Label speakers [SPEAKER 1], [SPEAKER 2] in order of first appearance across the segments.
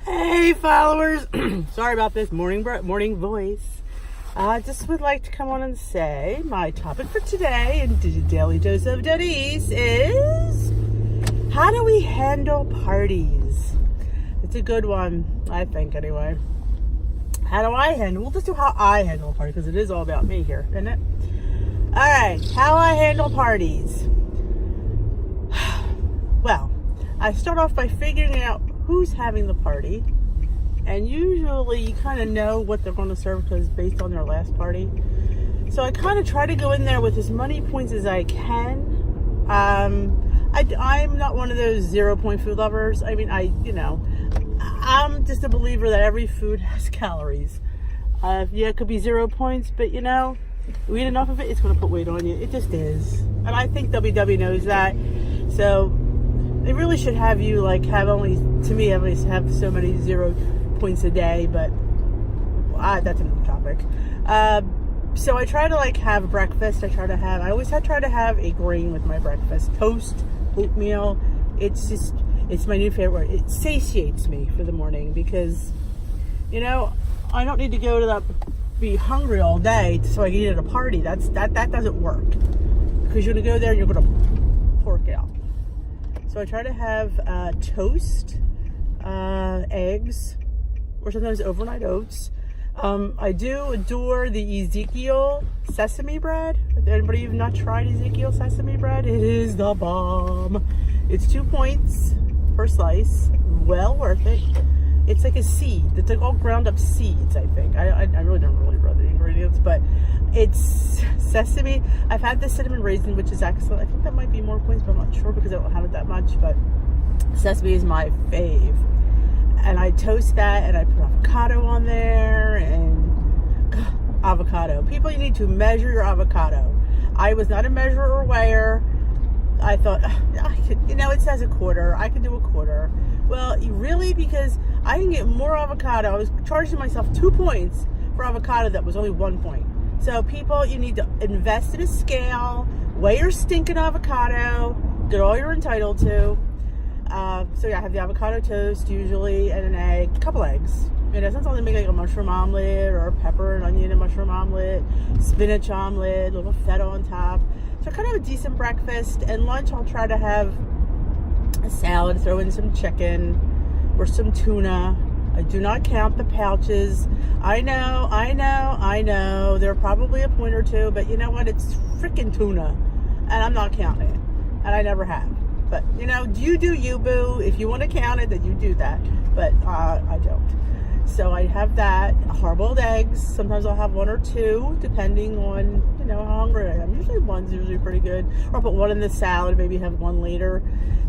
[SPEAKER 1] Hey followers, sorry about this morning voice. I just would like to come on and say my topic for today in Daily Dose of Denise is how do we handle parties? It's a good one, I think anyway. How do I handle? We'll just do how I handle a party because it is all about me here, isn't it? Alright, how I handle parties. Well, I start off by figuring out who's having the party, and usually you kind of know what they're going to serve because based on their last party. So I kind of try to go in there with as many points as I can. I'm not one of those 0 point food lovers. I mean, I'm just a believer that every food has calories. Yeah, it could be 0 points, but you eat enough of it, it's going to put weight on you. It just is, and I think WW knows that. So they really should have you have only, to me at least, have so many 0 points a day, but that's another topic. So I try to have breakfast. I always try to have a grain with my breakfast. Toast, oatmeal. It's my new favorite word. It satiates me for the morning because, I don't need to go to be hungry all day so I can eat at a party. That doesn't work because you're going to go there and you're going to pork out. So I try to have toast, eggs, or sometimes overnight oats. I do adore the Ezekiel sesame bread. If anybody have not tried Ezekiel sesame bread, it is the bomb. It's 2 points per slice. Well worth it. It's like a seed. It's like all ground up seeds, I think. I really don't read the ingredients, but it's sesame. I've had the cinnamon raisin, which is excellent. I think that might be more points, but I'm not sure because I don't have it that much. But sesame is my fave. And I toast that and I put avocado on there and avocado. People, you need to measure your avocado. I was not a measurer or weigher. I thought, it says a quarter. I could do a quarter. Well, really, because I can get more avocado. I was charging myself 2 points for avocado that was only 1 point. So people, you need to invest in a scale, weigh your stinking avocado, get all you're entitled to. So yeah, I have the avocado toast usually and an egg, a couple eggs. Sometimes I make a mushroom omelet or a pepper and onion and mushroom omelet, spinach omelet, a little feta on top. So kind of a decent breakfast. And lunch, I'll try to have a salad, throw in some chicken or some tuna. I do not count the pouches. I know. There are probably a point or two, but you know what? It's freaking tuna. And I'm not counting it. And I never have. But, you do you, boo. If you want to count it, then you do that. But I don't. So I have that. Hard-boiled eggs. Sometimes I'll have 1 or 2, depending on, how hungry I am. Usually one's usually pretty good. Or I'll put 1 in the salad, maybe have 1 later.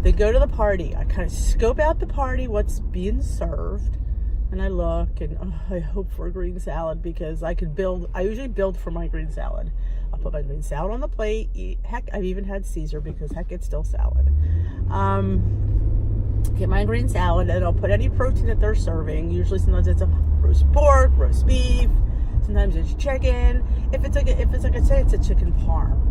[SPEAKER 1] They go to the party. I kind of scope out the party, what's being served. And I look, and I hope for a green salad because I usually build for my green salad. I'll put my green salad on the plate. Heck, I've even had Caesar because heck, it's still salad. Get my green salad and I'll put any protein that they're serving. Usually sometimes it's a roast pork, roast beef. Sometimes it's chicken. If it's like I say, it's a chicken parm.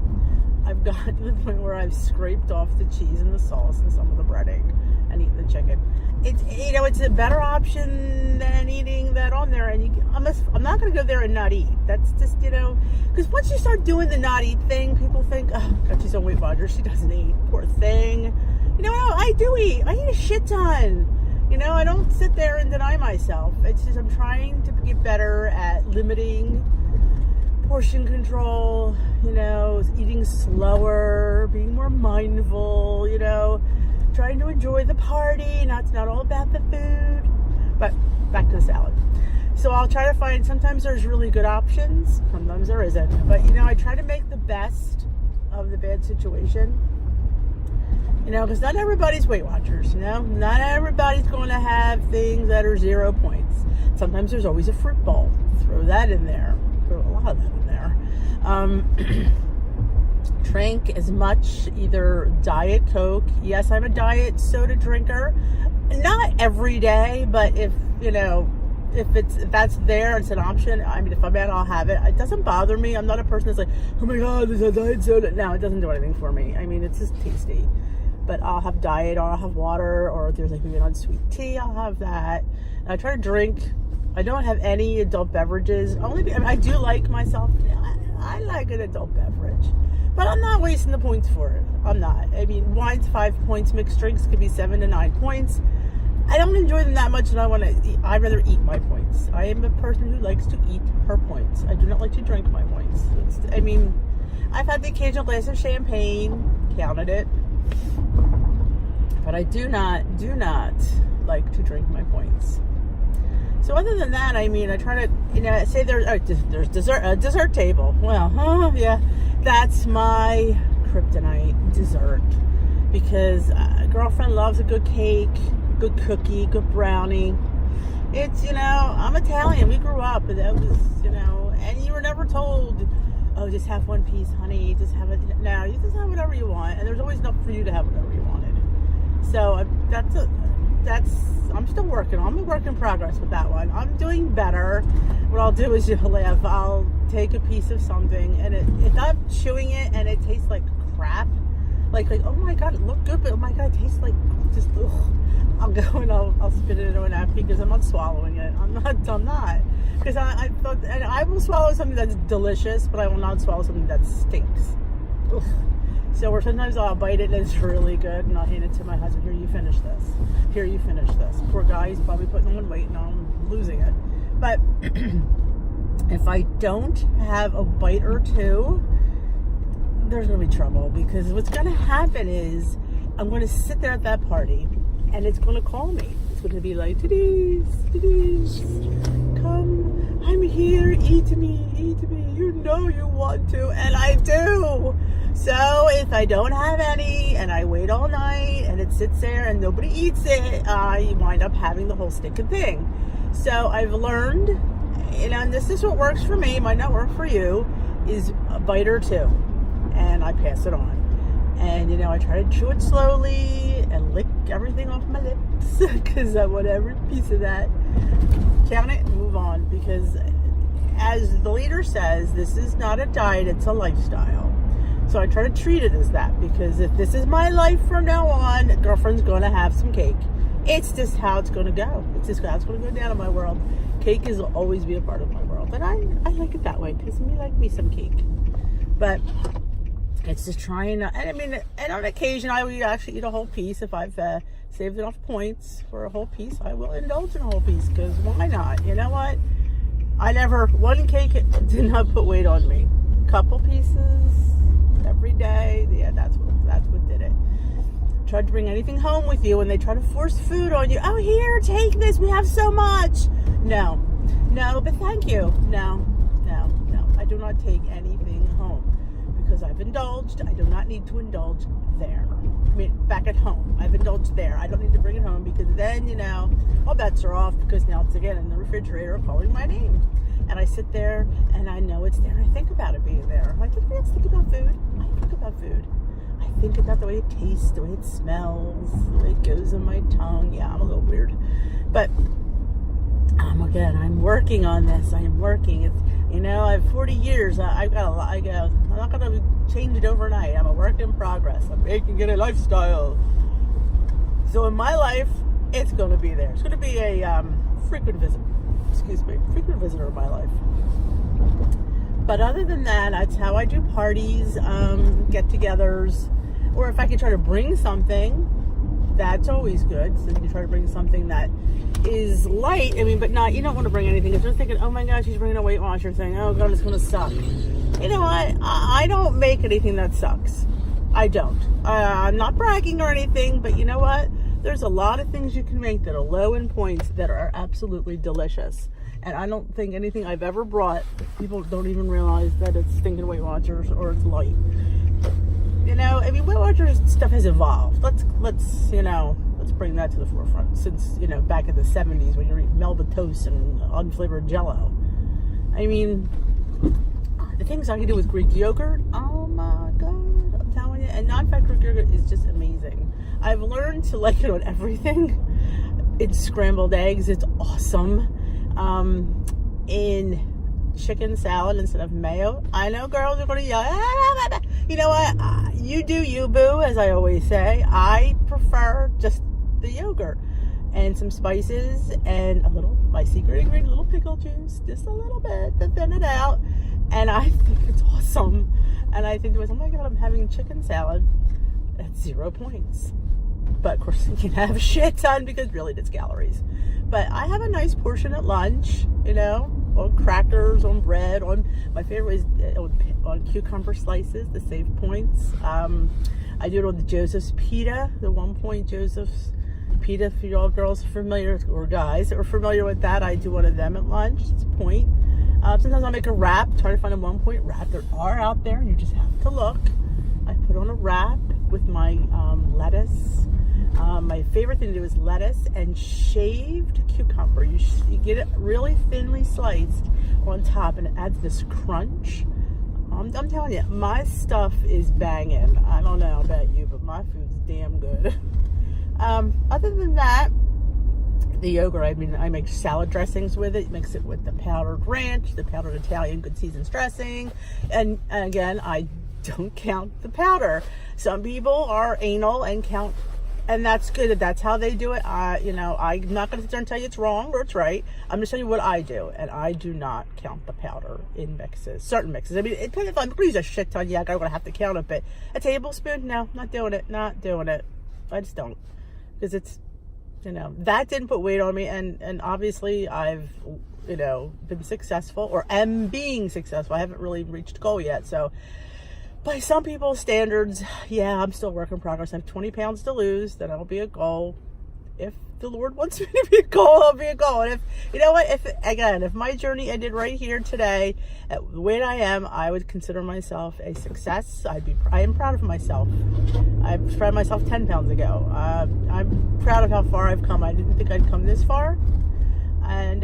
[SPEAKER 1] I've gotten to the point where I've scraped off the cheese and the sauce and some of the breading and eaten the chicken. It's a better option than eating that on there. And I'm not going to go there and not eat. That's just, because once you start doing the not eat thing, people think, oh, God, she's on Weight Watchers. She doesn't eat. Poor thing. I do eat. I eat a shit ton. I don't sit there and deny myself. It's just I'm trying to get better at limiting portion control, eating slower, being more mindful, trying to enjoy the party. It's not all about the food. But back to the salad. So I'll try to find, sometimes there's really good options, sometimes there isn't. But, I try to make the best of the bad situation. Because not everybody's Weight Watchers, Not everybody's going to have things that are 0 points. Sometimes there's always a fruit bowl. Throw that in there. Throw a lot of that in there. Drink as much, either Diet Coke. Yes, I'm a diet soda drinker. Not every day, but if that's there, it's an option. I mean, if I'm out, I'll have it. It doesn't bother me. I'm not a person that's like, oh my God, there's a diet soda. No, it doesn't do anything for me. I mean, it's just tasty. But I'll have diet, or I'll have water, or if there's like maybe an unsweet tea, I'll have that. And I try to drink. I don't have any adult beverages. I do like myself. I like an adult beverage, but I'm not wasting the points for it. I'm not. I mean, wine's 5 points. Mixed drinks could be 7 to 9 points. I don't enjoy them that much, and I'd rather eat my points. I am a person who likes to eat her points. I do not like to drink my points. I've had the occasional glass of champagne, counted it, but I do not like to drink my points. So other than that, I try to, say there's dessert table. Well, yeah, that's my kryptonite, dessert, because a girlfriend loves a good cake, good cookie, good brownie. It's, I'm Italian. We grew up, and that was, and you were never told, oh, just have one piece, honey. Just have it. No, you just have whatever you want, and there's always enough for you to have whatever you wanted. So I'm still working. I'm a work in progress with that one. I'm doing better. What I'll do is, you'll laugh, I'll take a piece of something, and if I'm chewing it and it tastes like crap, like oh my god, it looked good, but oh my god, it tastes like just ugh, I'll go and I'll spit it into an napkin because I'm not swallowing it. I'm not. Because I thought, and I will swallow something that's delicious, but I will not swallow something that stinks. Ugh. So sometimes I'll bite it and it's really good, and I'll hand it to my husband. Here, you finish this. Here, you finish this. Poor guy, he's probably putting on weight and I'm losing it. But if I don't have a bite or two, there's going to be trouble, because what's going to happen is I'm going to sit there at that party and it's going to call me. It's going to be like, Denise, come, I'm here, eat me, you know you want to, and I do. So if I don't have any and I wait all night and it sits there and nobody eats it, I wind up having the whole stinking thing. So I've learned, and this is what works for me, might not work for you, is a bite or two, and I pass it on. And I try to chew it slowly and lick everything off my lips, because I want every piece of that. Count it and move on, because as the leader says, this is not a diet, it's a lifestyle. So I try to treat it as that, because if this is my life from now on, girlfriend's going to have some cake. It's just how it's going to go. It's just how it's going to go down in my world. Cake will always be a part of my world. And I like it that way, because me like me some cake. But it's just trying to, and on occasion I will actually eat a whole piece. If I've saved enough points for a whole piece, I will indulge in a whole piece, because why not? You know what? One cake did not put weight on me. Couple pieces every day. Yeah, that's what did it. Tried to bring anything home with you, and they try to force food on you. Oh, here, take this. We have so much. No, but thank you. No. I do not take anything home, because I've indulged. I do not need to indulge there. Back at home, I've indulged there. I don't need to bring it home, because then, all bets are off, because now it's again in the refrigerator calling my name. And I sit there and I know it's there, and I think about it being there. Like, did you think about food? I think about food. I think about the way it tastes, the way it smells, the way it goes in my tongue. Yeah, I'm a little weird. But again, I'm working on this. I am working. It's, I have 40 years. I've got a lot. I'm not going to change it overnight. I'm a work in progress. I'm making it a lifestyle. So in my life, it's going to be there. It's going to be a frequent visitor of my life. But other than that, that's how I do parties, get-togethers, or if I can try to bring something, that's always good. So you try to bring something that is light, but not, you don't want to bring anything. If you're thinking, oh my gosh, she's bringing a Weight Watcher thing, oh god, it's going to suck. You know what? I don't make anything that sucks. I don't. I'm not bragging or anything, but you know what? There's a lot of things you can make that are low in points that are absolutely delicious. And I don't think anything I've ever brought, people don't even realize that it's stinking Weight Watchers or it's light. Weight Watchers stuff has evolved. Let's bring that to the forefront. Since, back in the 70s when you eat Melba toast and unflavored Jell-O. The things I can do with Greek yogurt, oh my god, I'm telling you. And non-fat Greek yogurt is just amazing. I've learned to like it on everything. In scrambled eggs, it's awesome. In chicken salad instead of mayo. I know girls are going to yell, you know what? You do you, boo, as I always say. I prefer just the yogurt and some spices and my secret ingredient, a little pickle juice, just a little bit to thin it out. And I think it's awesome. And I think to myself, oh my God, I'm having chicken salad at 0 points. But of course, you can have a shit ton because really it's calories. But I have a nice portion at lunch, you know, on crackers, on bread, on my favorite is on cucumber slices to save points. I do it on the Joseph's Pita, the 1 point Joseph's Pita. For y'all girls familiar, or guys that are familiar with that, I do one of them at lunch. It's a point. Sometimes I'll make a wrap, try to find a 1 point wrap. There are out there, you just have to look. I put on a wrap with my lettuce. My favorite thing to do is lettuce and shaved cucumber. You get it really thinly sliced on top, and it adds this crunch. I'm telling you, my stuff is banging. I don't know about you, but my food's damn good. Other than that, the yogurt, I mean, I make salad dressings with it. Mix it with the powdered ranch, the powdered Italian good seasons dressing. And again, I don't count the powder. Some people are anal and count, and that's good. That's how they do it. You know, I'm not going to sit there and tell you it's wrong or it's right. I'm just telling you what I do, and I do not count the powder in mixes, certain mixes. I mean, if I'm going to use a shit ton, yeah, I'm going to have to count it, but a tablespoon, no, not doing it, not doing it. I just don't, because it's, you know, that didn't put weight on me, and obviously I've, you know, been successful, or am being successful. I haven't really reached goal yet, so by some people's standards, yeah, I'm still work in progress. I have 20 pounds to lose. That'll be a goal. If the Lord wants me to be a goal, I'll be a goal. And if, you know what, if my journey ended right here today, at the weight I am, I would consider myself a success. I am proud of myself. I tried myself 10 pounds ago. I'm proud of how far I've come. I didn't think I'd come this far. And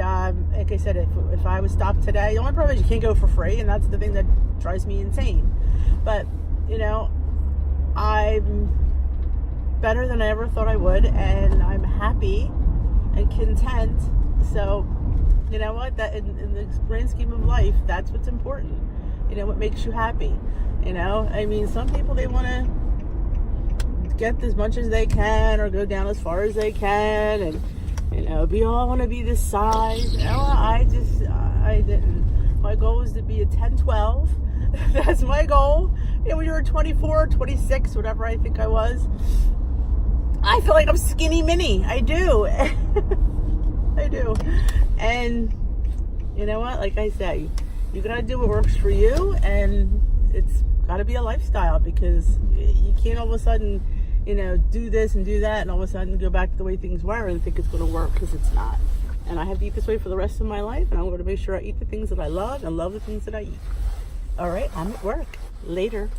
[SPEAKER 1] like I said, if I was stopped today, the only problem is you can't go for free, and that's the thing that drives me insane. But, you know, I'm better than I ever thought I would, and I'm happy and content. So, you know what, that in the grand scheme of life, that's what's important. You know, what makes you happy. You know, I mean, some people, they want to get as much as they can or go down as far as they can, and, you know, I want to be this size. You know, I didn't. My goal was to be a 10-12. That's my goal. You know, when you're 24, 26, whatever I think I was, I feel like I'm skinny mini. I do. I do. And you know what? Like I say, you gotta do what works for you, and it's gotta be a lifestyle, because you can't all of a sudden, you know, do this and do that, and all of a sudden go back to the way things were and think it's gonna work, because it's not. And I have to eat this way for the rest of my life, and I'm going to make sure I eat the things that I love and love the things that I eat. All right, I'm at work. Later.